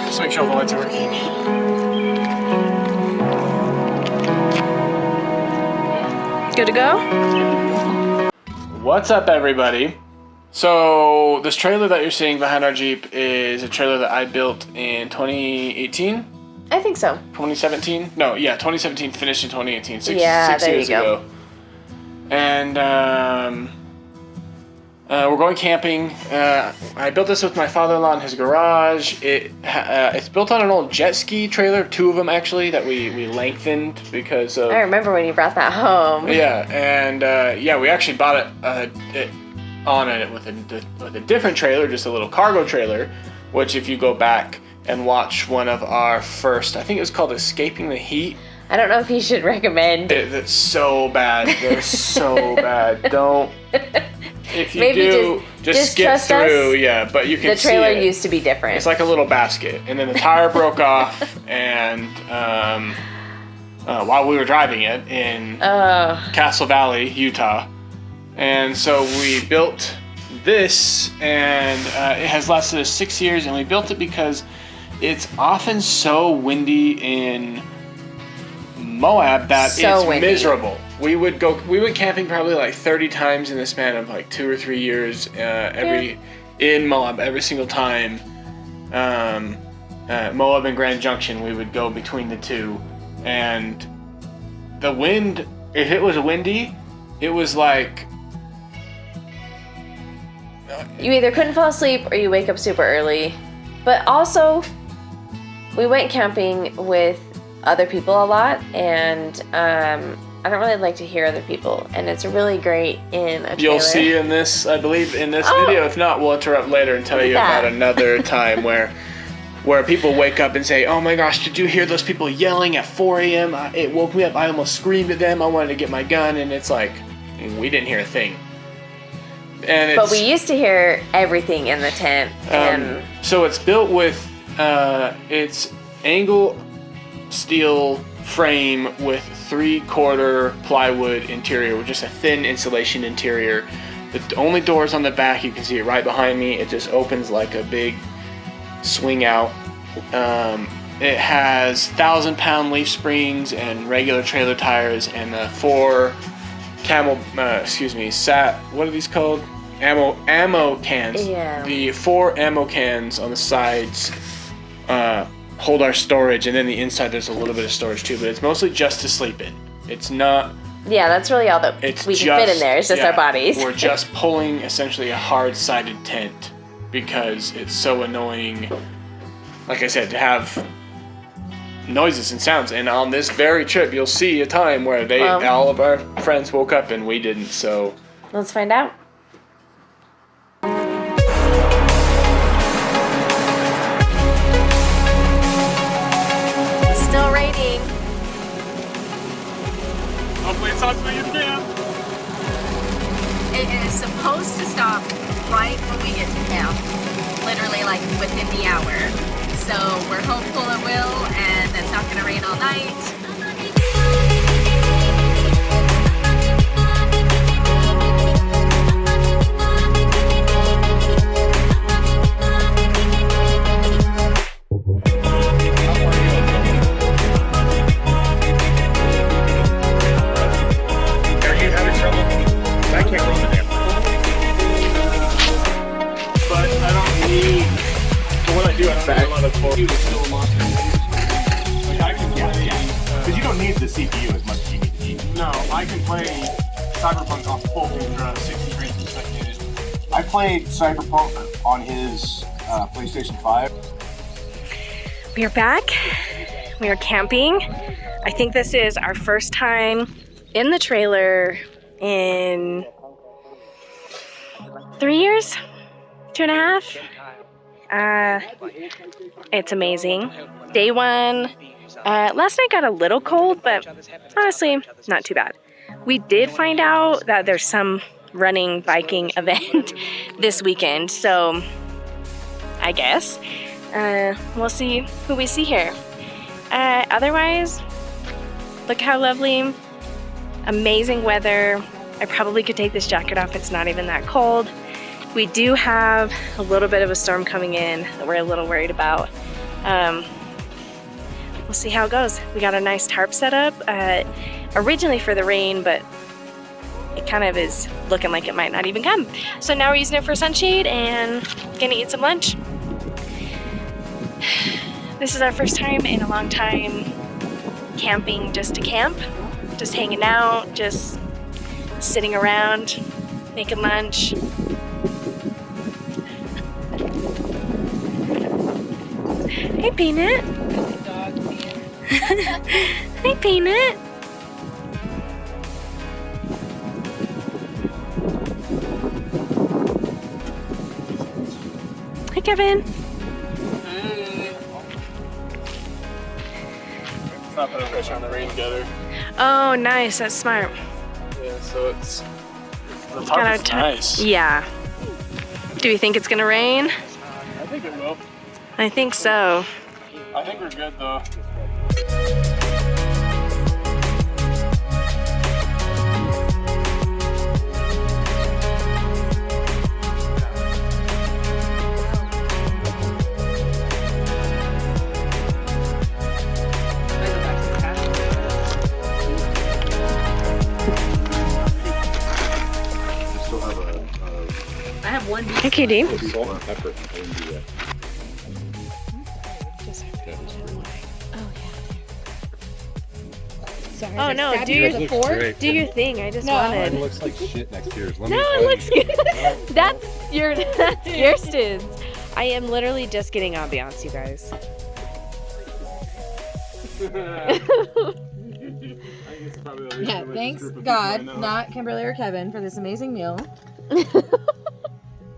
Just make sure all the lights are working. Good to go? What's up, everybody? So this trailer that you're seeing behind our Jeep is a trailer that I built in 2018. I think so. 2017? No, yeah, 2017, finished in 2018. Six there years you go. ago. And we're going camping. I built this with my father-in-law in his garage. It's built on an old jet ski trailer, two of them actually, that we lengthened because of... I remember when you brought that home. Yeah, and we actually bought it with a different trailer, just a little cargo trailer, which if you go back and watch one of our first, I think it was called Escaping the Heat. I don't know if you should recommend. It's so bad. They're so bad. Don't. If you Maybe do, just skip through. Us. Yeah, but you can see the trailer it. used to be different. It's like a little basket, and then the tire broke off, and while we were driving it in Castle Valley, Utah, and so we built this, and it has lasted us 6 years, and we built it because it's often so windy in Moab that it's windy. Miserable. We went camping probably like 30 times in the span of like 2 or 3 years in Moab every single time. Moab and Grand Junction, we would go between the two, and the wind, if it was windy, it was like you either couldn't fall asleep or you wake up super early. But also, we went camping with other people a lot, and I don't really like to hear other people, and it's really great in a trailer. You'll see in this, I believe, in this video. If not, we'll interrupt later and tell you about another time where people wake up and say, "Oh my gosh, did you hear those people yelling at 4 a.m.? It woke me up. I almost screamed at them. I wanted to get my gun," and it's like, we didn't hear a thing. But we used to hear everything in the tent. And so it's built with its angle steel frame with 3/4 plywood interior with just a thin insulation interior. The only doors on the back, you can see it right behind me. It just opens like a big swing out. It has 1,000-pound leaf springs and regular trailer tires, and the 4 what are these called? Ammo cans. Yeah. The 4 ammo cans on the sides hold our storage, and then the inside there's a little bit of storage too, but it's mostly just to sleep in. It's not... Yeah, that's really all that we can fit in there. It's just our bodies. We're just pulling essentially a hard-sided tent because it's so annoying, like I said, to have noises and sounds. And on this very trip, you'll see a time where all of our friends woke up and we didn't, so... Let's find out. Still raining. Hopefully it's not so you can. It is supposed to stop right when we get to camp, literally like within the hour. So we're hopeful it will, and it's not going to rain all night. Because you don't need the CPU as much as you need the GPU. No, I can play Cyberpunk off full ultra 60 frames per second. I played Cyberpunk on his PlayStation 5. We are back. We are camping. I think this is our first time in the trailer in 3 years, 2.5. It's amazing. Day one, last night got a little cold, but honestly, not too bad. We did find out that there's some running, biking event this weekend, so I guess we'll see who we see here. Otherwise, look how lovely, amazing weather. I probably could take this jacket off, it's not even that cold. We do have a little bit of a storm coming in that we're a little worried about. We'll see how it goes. We got a nice tarp set up originally for the rain, but it kind of is looking like it might not even come. So now we're using it for sunshade and gonna eat some lunch. This is our first time in a long time camping just to camp, just hanging out, just sitting around, making lunch. Hey, Peanut. Hey, Peanut. Hey, Kevin. Hey. It's not putting pressure on the rain together. Oh, nice. That's smart. Yeah, so it's the tarp is nice. Yeah. Do you think it's gonna rain? I think it will. I think so. I think we're good though. I have one. Okay, Dean. Salt and pepper. I didn't do that. Sorry, Oh no, do your thing. I just wanted. Mine looks like shit next to yours. Let No, me it looks good. That's Kirsten's. I am literally just getting ambiance, you guys. Yeah, thanks God, not Kimberly or Kevin, for this amazing meal.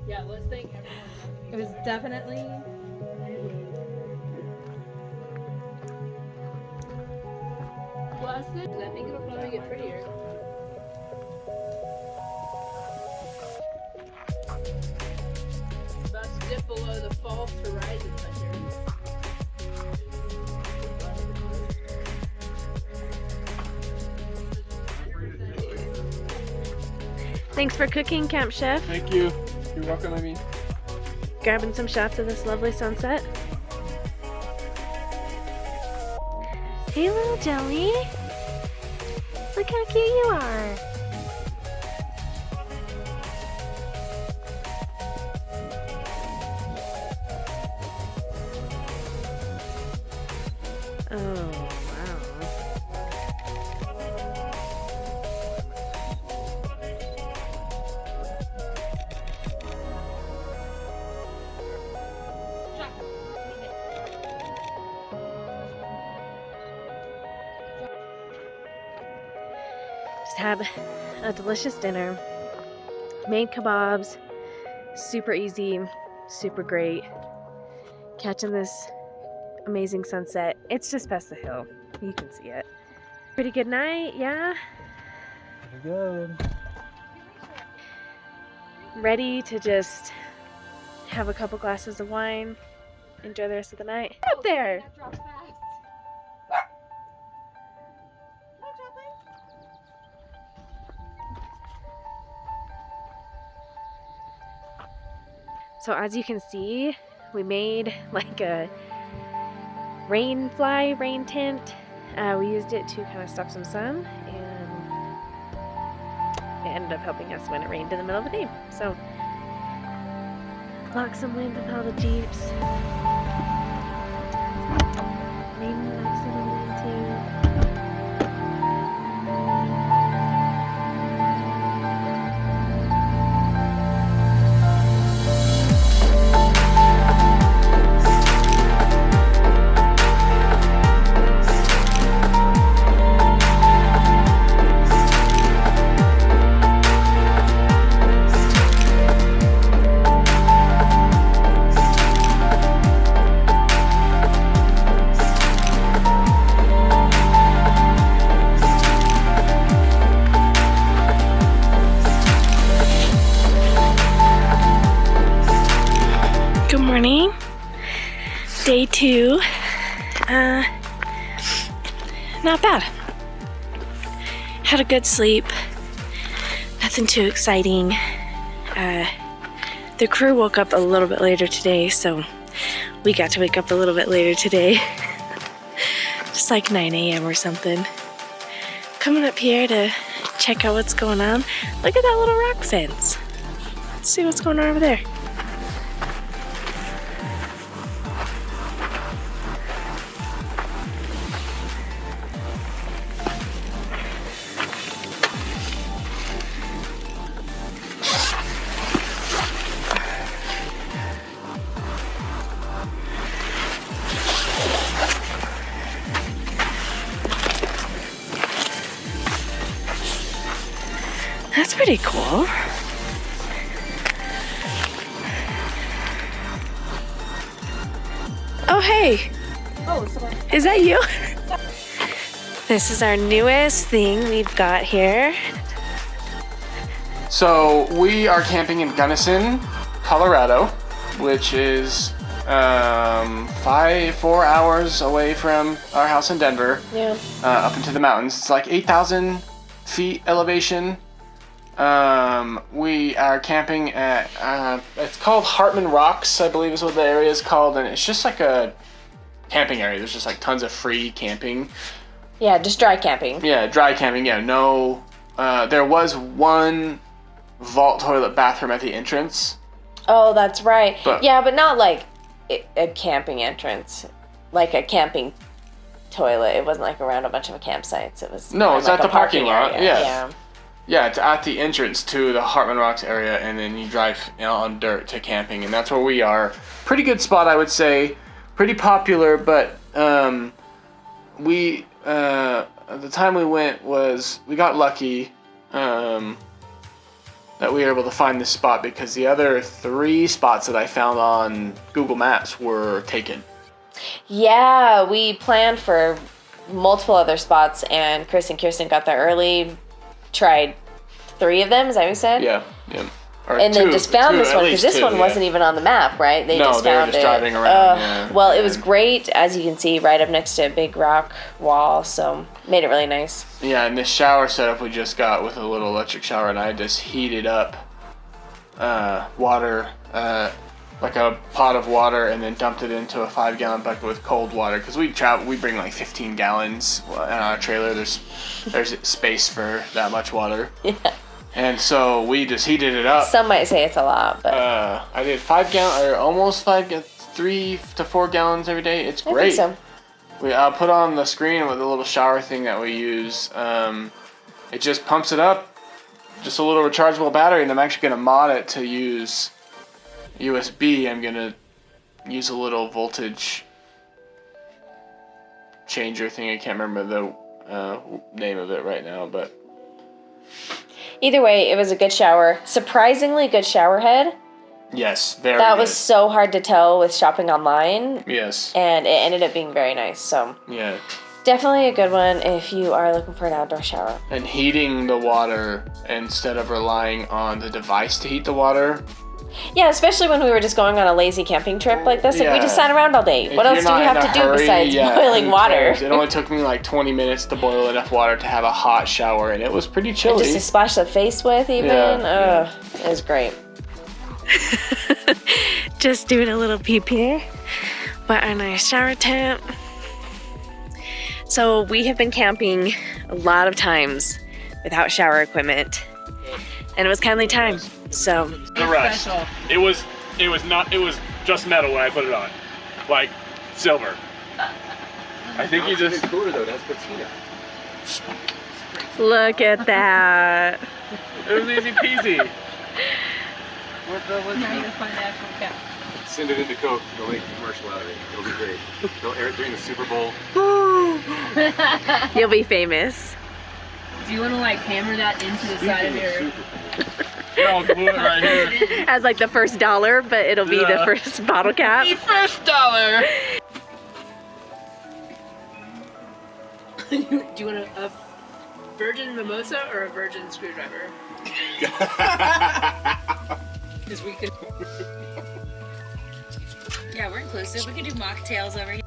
Yeah, let's thank everyone. It was definitely. Plastic? I think it'll probably get prettier. About to dip below the false horizon pressure. Thanks for cooking, Camp Chef. Thank you. You're welcome, I mean. Grabbing some shots of this lovely sunset. Hey, little Jelly. Look how cute you are. Oh, wow. Just had a delicious dinner. Made kebabs. Super easy, super great. Catching this amazing sunset. It's just past the hill. You can see it. Pretty good night, yeah? Pretty good. Ready to just have a couple glasses of wine. Enjoy the rest of the night. Up there! So as you can see, we made like a rain tent. We used it to kind of stop some sun, and it ended up helping us when it rained in the middle of the day. So, block some wind with all the Jeeps. Maybe nice little wind too. Day 2, not bad. Had a good sleep, nothing too exciting. The crew woke up a little bit later today, so we got to wake up a little bit later today. Just like 9 a.m. or something. Coming up here to check out what's going on. Look at that little rock fence. Let's see what's going on over there. That's pretty cool. Oh, hey. Oh, someone. Is that you? This is our newest thing we've got here. So we are camping in Gunnison, Colorado, which is 4 hours away from our house in Denver. Yeah. Up into the mountains. It's like 8,000 feet elevation. We are camping at, it's called Hartman Rocks, I believe is what the area is called, and it's just like a camping area. There's just like tons of free camping. Yeah, just dry camping. Yeah, dry camping, yeah, no, there was one vault toilet bathroom at the entrance. Oh, that's right. But- yeah, but not like a camping entrance, like a camping toilet. It wasn't like around a bunch of campsites. It was No, it's like at a the parking lot, area. yeah. Yeah, it's at the entrance to the Hartman Rocks area, and then you drive on dirt to camping, and that's where we are. Pretty good spot, I would say. Pretty popular, but we the time we went we got lucky that we were able to find this spot because the other 3 spots that I found on Google Maps were taken. Yeah, we planned for multiple other spots, and Chris and Kirsten got there early. Tried 3 of them, is that what you said? Yeah, yeah. Or And then two- just found two, this at one because least this two, one yeah. wasn't even on the map, right? They No, just they were found just it. driving around, yeah. Well, it was And- great, as you can see, right up next to a big rock wall, so made it really nice. Yeah, and this shower setup we just got with a little electric shower, and I just heated up water, like a pot of water, and then dumped it into a 5-gallon bucket with cold water because we bring like 15 gallons in our trailer. There's space for that much water. Yeah. And so we just heated it up. Some might say it's a lot, but I did 3 to 4 gallons every day. It's I great. think so. I'll put on the screen with the little shower thing that we use. It just pumps it up, just a little rechargeable battery, and I'm actually going to mod it to use USB. I'm going to use a little voltage changer thing. I can't remember the name of it right now, but Either way, it was a good shower. Surprisingly good shower head. yes, very That good. was so hard to tell with shopping online, Yes. and it ended up being very nice. So Yeah. definitely a good one if you are looking for an outdoor shower. And heating the water instead of relying on the device to heat the water. Yeah, especially when we were just going on a lazy camping trip like this. Like we Yeah. just sat around all day. If What else you're do we not have in to a do hurry, besides yeah, boiling who water? cares? It only took me like 20 minutes to boil enough water to have a hot shower, and it was pretty chilly. Just to splash the face with, even. Yeah, It was great. Just doing a little peep here. But our nice shower tent. So we have been camping a lot of times without shower equipment. And it was kindly time. So The rest. It was just metal when I put it on. Like silver. I think you just cooler though. That's patina. look at that. it was easy peasy. Now you gotta find the actual cow. Send it into Coke. They'll make a commercial out of it. It'll be great. They'll air it during the Super Bowl. You'll be famous. Do you want to like hammer that into the side of your? I'll glue it right here. As like the first $1, but it'll be the Yeah. first bottle cap. First $1. Do you want a virgin mimosa or a virgin screwdriver? Because we could. Yeah, we're inclusive. We could do mocktails over here.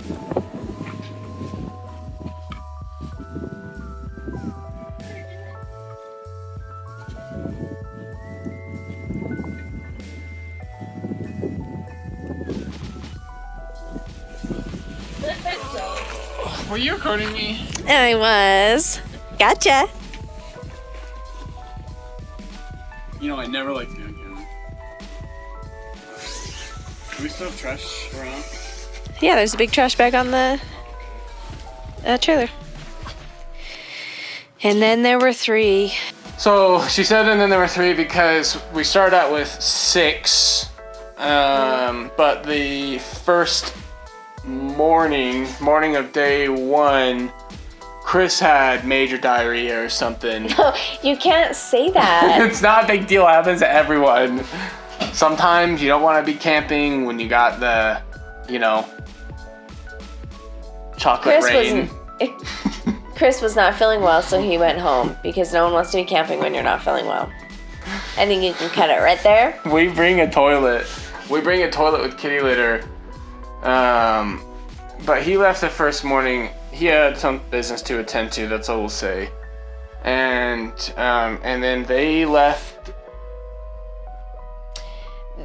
Were you recording me? I was. Gotcha. You know, I never like to be on camera. Do we still have trash around? Yeah, there's a big trash bag on the trailer. And then there were 3. So she said, and then there were 3 because we started out with 6. But the first morning of day 1, Chris had major diarrhea or something. No, you can't say that. It's not a big deal. It happens to everyone. Sometimes you don't want to be camping when you got the, you know, chocolate rain. Chris was not feeling well, so he went home because no one wants to be camping when you're not feeling well. I think you can cut it right there. We bring a toilet. We bring a toilet with kitty litter. But he left the first morning. He had some business to attend to. That's all we'll say. And then they left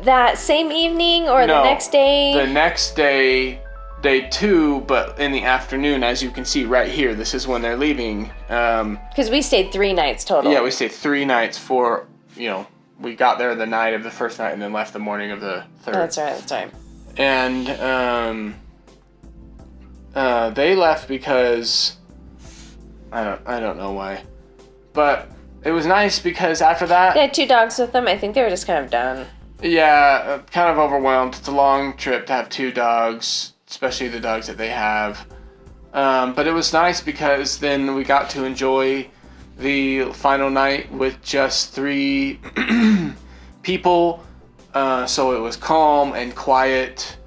that same evening or the next day. The next day, day 2, but in the afternoon, as you can see right here. This is when they're leaving. Because we stayed 3 nights total. Yeah, we stayed 3 nights for, you know, we got there the night of the first night and then left the morning of the 3rd. That's right. And they left because I don't know why, but it was nice because after that they had 2 dogs with them. I think they were just kind of done. Yeah, kind of overwhelmed. It's a long trip to have 2 dogs, especially the dogs that they have. But it was nice because then we got to enjoy the final night with just 3 people. So it was calm and quiet,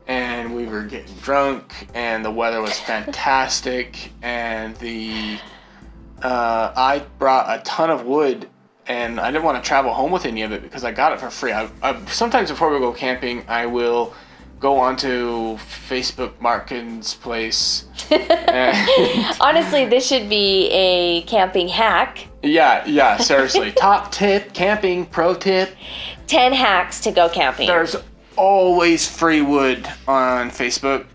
and we were getting drunk, and the weather was fantastic, and I brought a ton of wood, and I didn't want to travel home with any of it because I got it for free. I sometimes before we go camping, I will go onto Facebook Marketplace. Honestly, this should be a camping hack. Yeah, seriously. Top tip, camping, pro tip. 10 hacks to go camping. There's always free wood on Facebook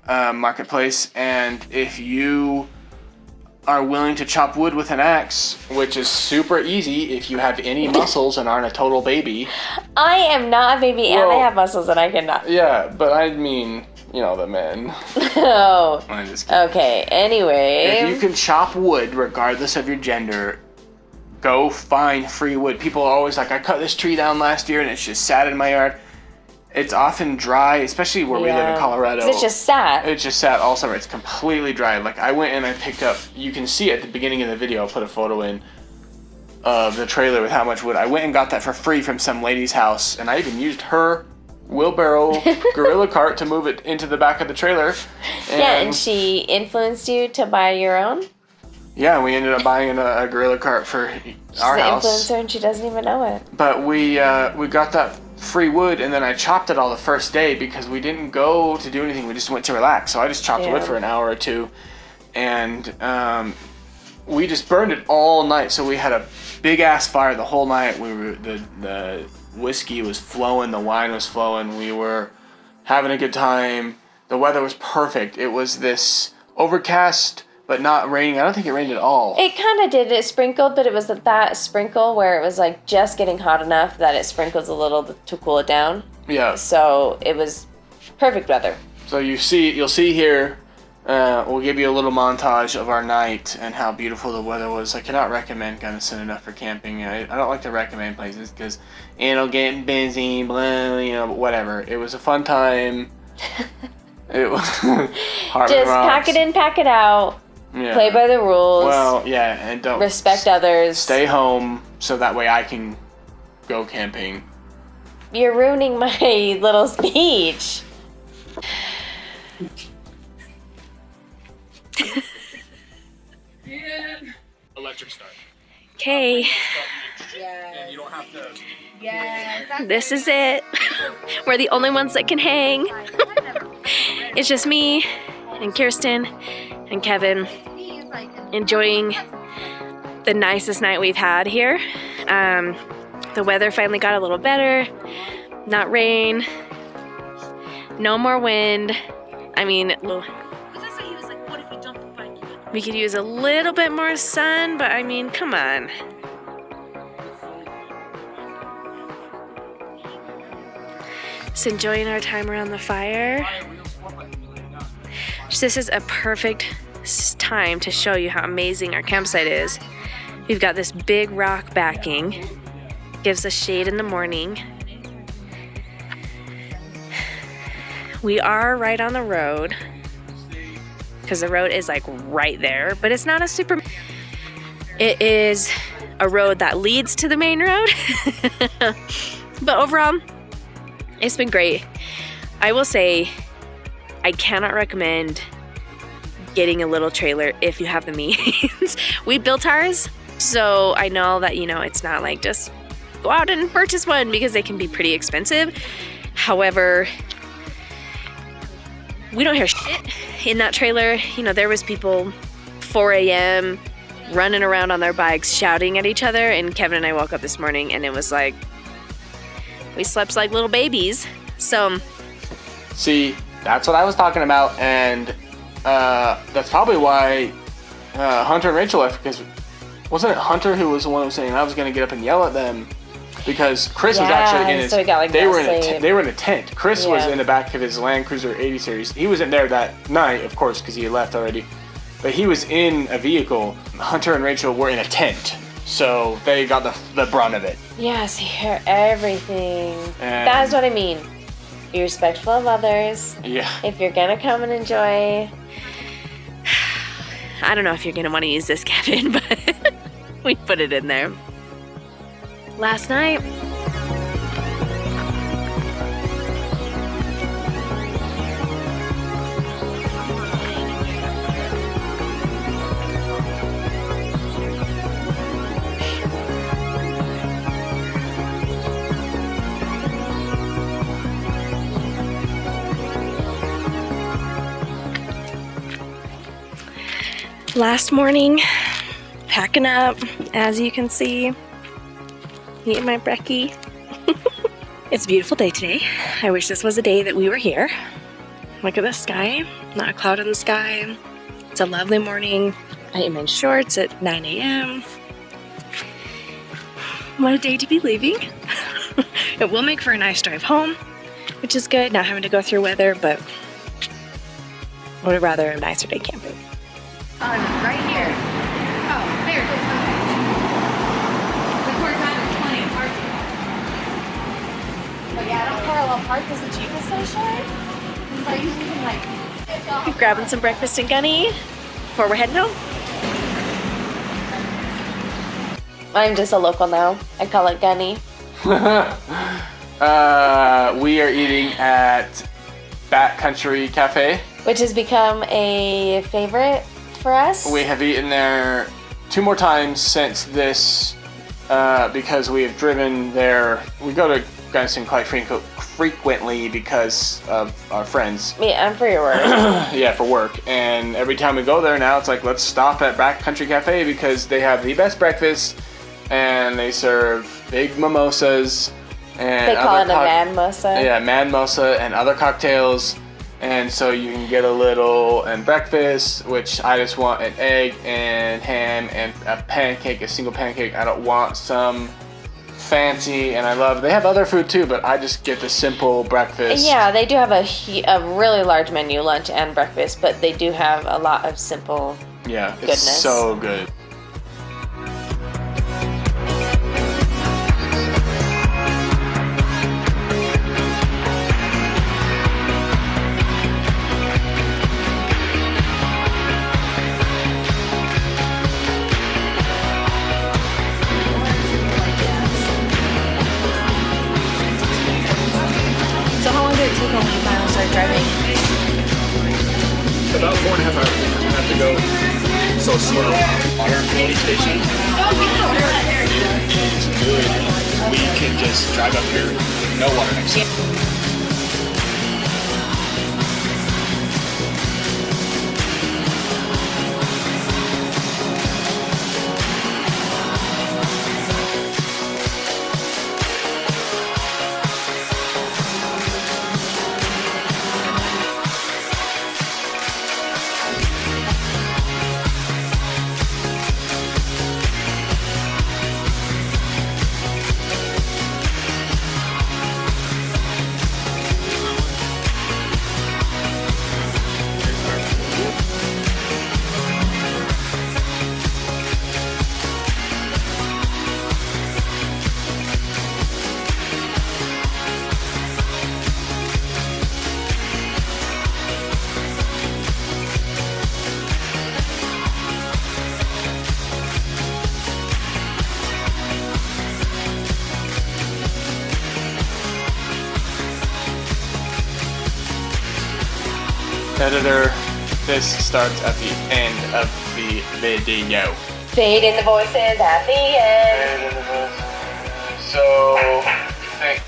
Marketplace, and if you are willing to chop wood with an axe, which is super easy if you have any muscles and aren't a total baby. I am not a baby, and I have muscles and I cannot. Yeah, but I mean, you know, the men. Oh. I'm just kidding. Okay, anyway. If you can chop wood regardless of your gender, go find free wood. People are always like, I cut this tree down last year and it's just sat in my yard. It's often dry, especially where we live in Colorado. It's just sat. It's just sat all summer. It's completely dry. Like, I went and I picked up, you can see at the beginning of the video, I'll put a photo in of the trailer with how much wood. I went and got that for free from some lady's house, and I even used her wheelbarrow gorilla cart to move it into the back of the trailer. And she influenced you to buy your own? Yeah, we ended up buying a gorilla cart for our house. She's an influencer and she doesn't even know it. But we got that free wood, and then I chopped it all the first day because we didn't go to do anything. We just went to relax. So I just chopped wood for an hour or 2, and we just burned it all night. So we had a big ass fire the whole night. The whiskey was flowing, the wine was flowing. We were having a good time. The weather was perfect. It was this overcast but not raining. I don't think it rained at all. It kind of did. It sprinkled, but it was that sprinkle where it was like just getting hot enough that it sprinkles a little to cool it down. Yeah. So it was perfect weather. So you'll see here, we'll give you a little montage of our night and how beautiful the weather was. I cannot recommend Gunnison enough for camping. I don't like to recommend places because it'll get busy, blah, you know, whatever. It was a fun time. It was hard. Just pack it in, pack it out. Yeah. Play by the rules. Well, yeah, and don't respect others. Stay home so that way I can go camping. You're ruining my little speech. Electric start. Okay. Yes. You don't have to. Yes. This is it. We're the only ones that can hang. It's just me and Kirsten and Kevin enjoying the nicest night we've had here. The weather finally got a little better. Not rain. No more wind. I mean, We could use a little bit more sun, but I mean, come on. Just enjoying our time around the fire. This is a perfect time to show you how amazing our campsite is. We've got this big rock backing, gives us shade in the morning. We are right on the road, because the road is like right there, but it's not a super, it is a road that leads to the main road. But overall, it's been great. I will say, I cannot recommend getting a little trailer if you have the means. We built ours, so I know that, you know, it's not like just go out and purchase one because they can be pretty expensive. However, we don't hear shit in that trailer. You know, there was people 4 a.m. running around on their bikes shouting at each other, and Kevin and I woke up this morning and it was like, we slept like little babies. So See, that's what I was talking about, and that's probably why Hunter and Rachel left, because wasn't it Hunter who was the one who was saying I was going to get up and yell at them? Because Chris was actually in his, so he got, like, they no were in sleep. they were in a tent. Chris was Yeah. in the back of his Land Cruiser 80 series. He wasn't there that night, of course, because he had left already. But he was in a vehicle. Hunter and Rachel were in a tent, so they got the brunt of it. Yes, you hear everything. And- That's what I mean. Be respectful of others. Yeah. If you're gonna come and enjoy, I don't know if you're gonna want to use this cabin, but we put it in there. Last night, last morning, packing up, as you can see, eating my brekkie. It's a beautiful day today. I wish this was a day that we were here. Look at the sky, not a cloud in the sky. It's a lovely morning. I am in shorts at 9 a.m. What a day to be leaving. It will make for a nice drive home, which is good, not having to go through weather, but I would rather a nicer day camping. Right here. Oh, there it is. The court time is 20 parking. But yeah, I don't parallel park because the Jeep is so short. So I usually can like sit off. Grabbing some breakfast in Gunny before we're heading home. I'm just a local now. I call it Gunny. We are eating at Backcountry Cafe. Which has become a favorite for us. We have eaten there 2 more times since this, because we have driven there. We go to Gunnison quite frequently because of our friends. Yeah, and for your word. Yeah, for work. And every time we go there now, it's like, let's stop at Backcountry Cafe because they have the best breakfast and they serve big mimosas and They call it other a manmosa. Yeah, manmosa and other cocktails. And so you can get a little and breakfast, which I just want an egg and ham and a pancake, a single pancake. I don't want some fancy, and they have other food too, but I just get the simple breakfast. Yeah, they do have a really large menu, lunch and breakfast, but they do have a lot of simple. Yeah, it's Goodness. so good. So how long did it take when we finally started driving? About 4.5 hours because we have to go so slow. Our filling station. It's good. We can just drive up here, no water next to us. Editor, this starts at the end of the video. Fade in the voices at the end. Fade in the voices. So, thanks.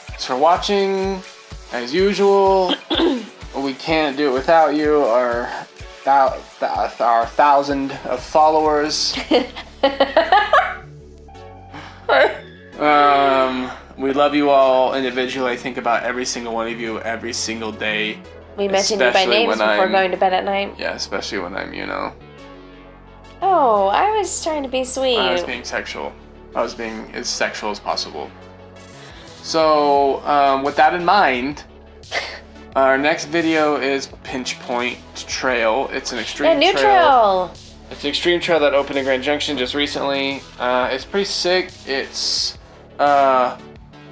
Thanks for watching. As usual, we can't do it without you. Our 1,000 of followers. We love you all individually. I think about every single one of you every single day. We mention you by names before going to bed at night. Yeah, especially when I'm, Oh, I was trying to be sweet. I was being sexual. I was being as sexual as possible. So, with that in mind, our next video is Pinch Point Trail. It's an extreme new trail. It's an extreme trail that opened in Grand Junction just recently. It's pretty sick. It's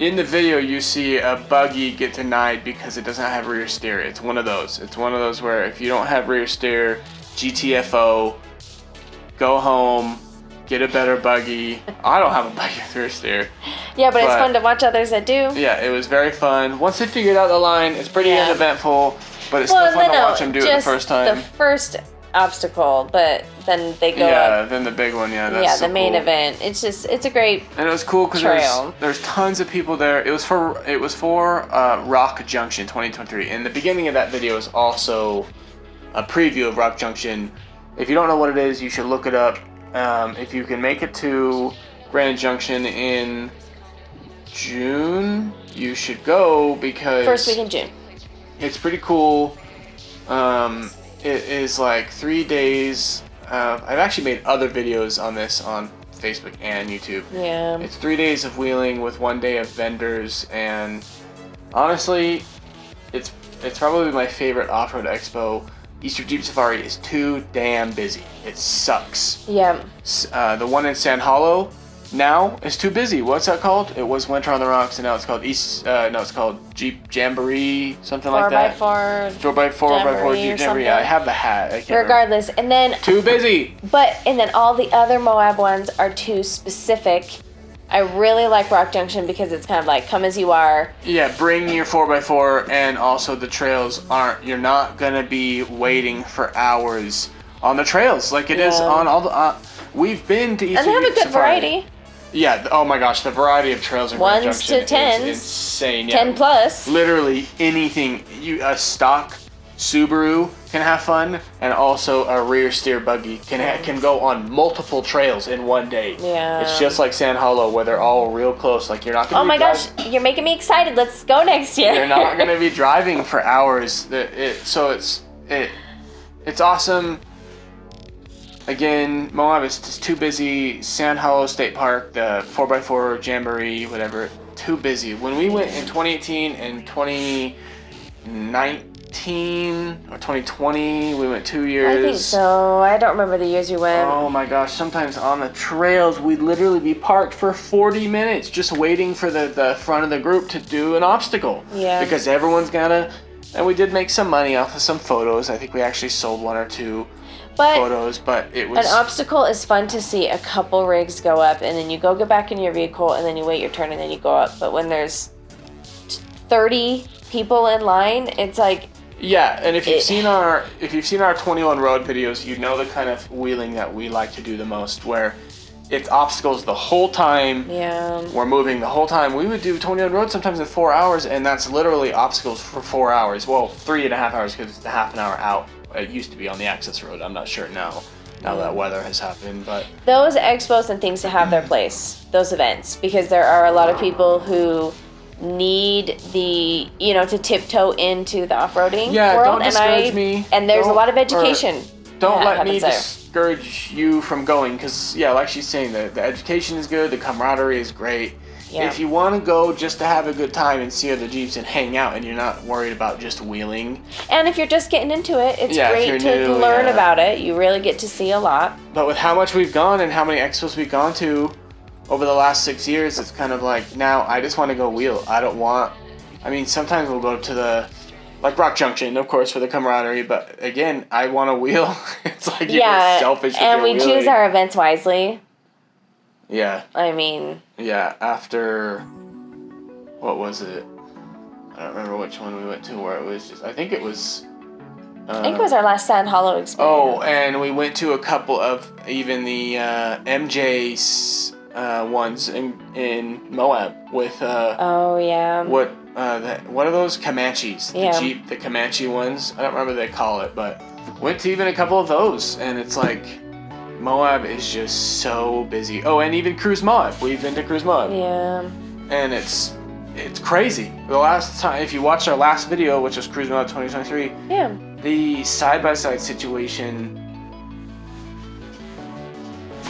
in the video you see a buggy get denied because it doesn't have rear steer. It's one of those. It's one of those where if you don't have rear steer, GTFO, go home, get a better buggy. I don't have a buggy with rear steer. Yeah, but it's fun to watch others that do. Yeah, it was very fun. Once they figured out the line, it's pretty uneventful, but it's still fun to watch them do it the first time. The first obstacle, but then they go up. Then the big one, that's the main event. It's a great and it was cool because there's tons of people there. It was for Rock Junction 2023, and the beginning of that video is also a preview of Rock Junction. If you don't know what it is, you should look it up. If you can make it to Grand Junction in June, you should go because first week in June. It's pretty cool. It is like 3 days. I've actually made other videos on this on Facebook and YouTube. Yeah. It's 3 days of wheeling with 1 day of vendors, and honestly, it's probably my favorite off-road expo. Easter Jeep Safari is too damn busy. It sucks. Yeah. The one in Sand Hollow now is too busy. What's that called? It was Winter on the Rocks, and now it's called it's called Jeep Jamboree, something like that. 4x4 Jeep Jamboree. I have the hat. I can't Regardless, remember. and then too busy. And then all the other Moab ones are too specific. I really like Rock Junction because it's kind of like come as you are. Yeah, bring your 4x4, and also the trails you're not gonna be waiting for hours on the trails like it is on all the. We've been to Easter and they have a good Safari. variety. Yeah. Oh my gosh, the variety of trails in Grand Ones Junction to tens. is insane. Yeah. 10 plus. Literally anything. A stock Subaru can have fun, and also a rear steer buggy can go on multiple trails in one day. Yeah. It's just like Sand Hollow where they're all real close. Like you're not gonna. Oh my gosh, you're making me excited. Let's go next year. You're not gonna be driving for hours. So it's awesome. Again, Moab is just too busy. Sand Hollow State Park, the 4x4 Jamboree, whatever, too busy. When we went in 2018 and 2019 or 2020, we went 2 years. I think so. I don't remember the years we went. Oh my gosh, sometimes on the trails, we'd literally be parked for 40 minutes just waiting for the front of the group to do an obstacle. Yeah. Because everyone's gotta, and we did make some money off of some photos. I think we actually sold 1 or 2 photos, but it was... An obstacle is fun to see a couple rigs go up, and then you go get back in your vehicle, and then you wait your turn, and then you go up. But when there's 30 people in line, it's like... Yeah, and if you've seen our 21 Road videos, you know the kind of wheeling that we like to do the most, where it's obstacles the whole time. Yeah. We're moving the whole time. We would do 21 Road sometimes in 4 hours, and that's literally obstacles for 4 hours. Well, 3.5 hours because it's a half an hour out. It used to be on the access road. I'm not sure now that weather has happened, but those expos and things to have their place, those events, because there are a lot of people who need the to tiptoe into the off-roading world. Don't discourage me. And there's a lot of education. Don't let me discourage you from going, because like she's saying, the education is good, the camaraderie is great. Yeah. If you want to go just to have a good time and see other Jeeps and hang out, and you're not worried about just wheeling. And if you're just getting into it, it's great to learn about it. You really get to see a lot. But with how much we've gone and how many expos we've gone to over the last 6 years, it's kind of like, now I just want to go wheel. Sometimes we'll go to like Rock Junction, of course, for the camaraderie, but again, I want to wheel. It's like you're selfish. And we choose our events wisely. Yeah. I mean... Yeah, after what was it? I don't remember which one we went to where it was just, I think it was our last Sand Hollow experience. Oh, and we went to a couple of even the MJ's ones in Moab with oh yeah. what are those Comanches? The Yeah. Jeep, the Comanche ones. I don't remember what they call it, but went to even a couple of those, and it's like Moab is just so busy. Oh, and even Cruise Moab. We've been to Cruise Moab. Yeah. And it's crazy. The last time, if you watched our last video, which was Cruise Moab 2023, Yeah. the side-by-side situation,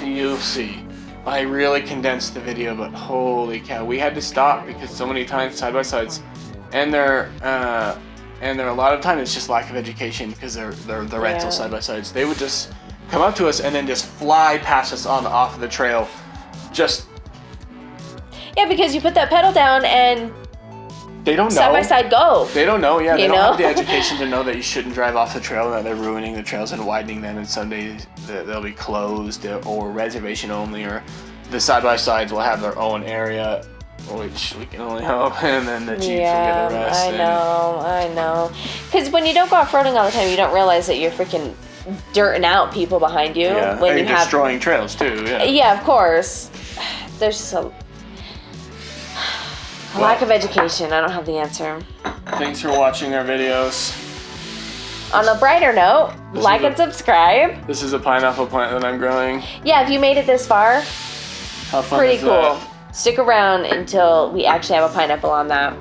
you'll see. I really condensed the video, but holy cow, we had to stop because so many times side-by-sides, and they're a lot of time it's just lack of education because they're the rental side-by-sides. They would just come up to us and then just fly past us off of the trail, just. Yeah, because you put that pedal down and They don't know. side by side go. They don't know, yeah. They You don't know? have the education to know that you shouldn't drive off the trail, that they're ruining the trails and widening them, and someday they'll be closed or reservation only, or the side-by-sides will have their own area, which we can only hope, and then the Jeeps will get the rest. I know. Because when you don't go off-roading all the time, you don't realize that you're freaking dirting out people behind you. Yeah, When and you you're have destroying trails too, yeah. Yeah, of course. There's a lack of education. I don't have the answer. Thanks for watching our videos. On a brighter note, like and subscribe. This is a pineapple plant that I'm growing. Yeah, if you made it this far, How fun pretty is cool. that? Stick around until we actually have a pineapple on that.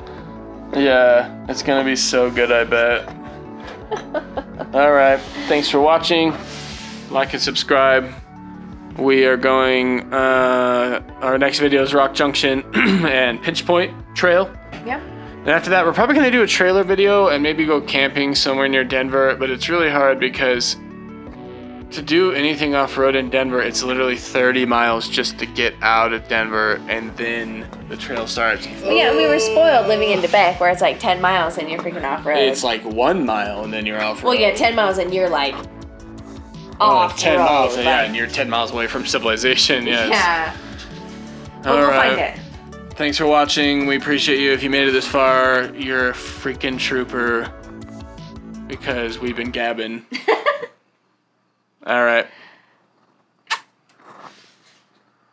Yeah, it's gonna be so good, I bet. Alright, thanks for watching. Like and subscribe. We are going, our next video is Rock Junction and Pinch Point Trail. Yep. And after that, we're probably going to do a trailer video and maybe go camping somewhere near Denver, but it's really hard because to do anything off-road in Denver, it's literally 30 miles just to get out of Denver, and then the trail starts. Well, yeah, we were spoiled living in Quebec where it's like 10 miles and you're freaking off-road. It's like 1 mile and then you're off-road. Well, yeah, 10 miles and you're like 10 miles, like, yeah, and you're 10 miles away from civilization, yes. Yeah. All We'll right. find it. Thanks for watching. We appreciate you. If you made it this far, you're a freaking trooper because we've been gabbing. All right.